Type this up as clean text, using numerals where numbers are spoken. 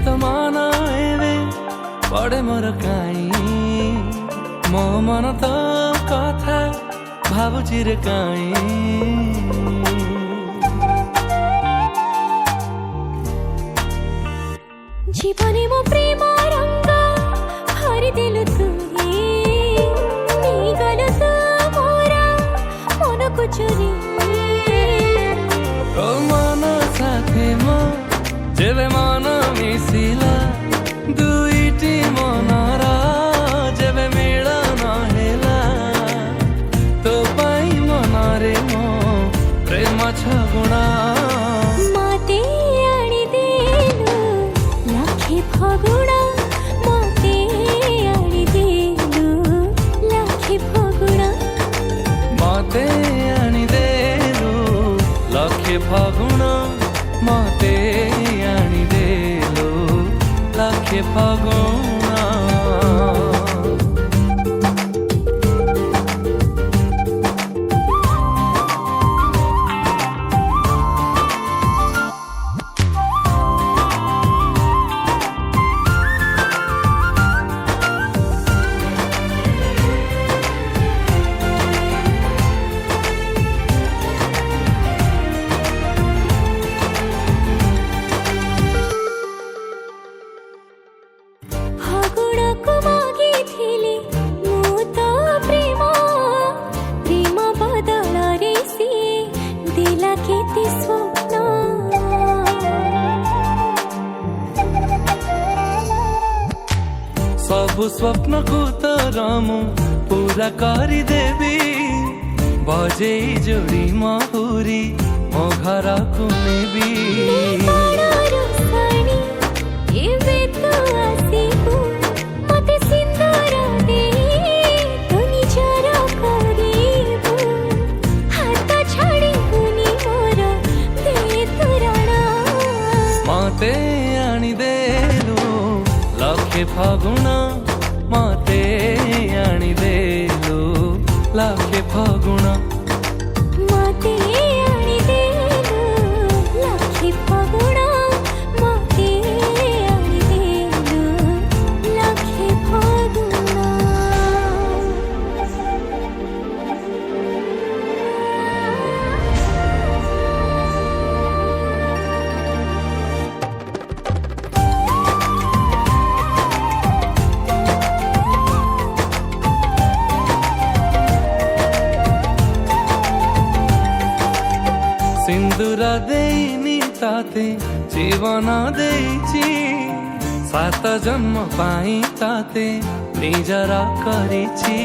तो मन एवे पड़े मोर काई मो मन तो कथा भावुची रे काई जीवने मो प्रेम रंग भरी दिलु तुही गल तू मोरा मन को चोरी ओ मन साथे मो जेबे मन मिसिला दुईटी मनर जेबे मिलन हेला तो पाई मनरे मो प्रेम छगुणा मते आनी देलु लाखे फगुणा मते आनी देलु लाखे फगुणा मते आनी देलु लाखे फगुणा मते आनी देलु लाखे फगुणा सबु स्वप्न को तरमु पूरा करी देवी बजे जोड़ी महुरी मो घर को नेबी मते आनी देलु लाखे फगुणा मते आनी देलु लाखे फगुणा मते आनी देलु लाखे फगुणा मते आनी देलु लाखे फगुणा सिंदूर देनी ताते जीवन देइची सात जन्म पाई ताते निजरा करिची।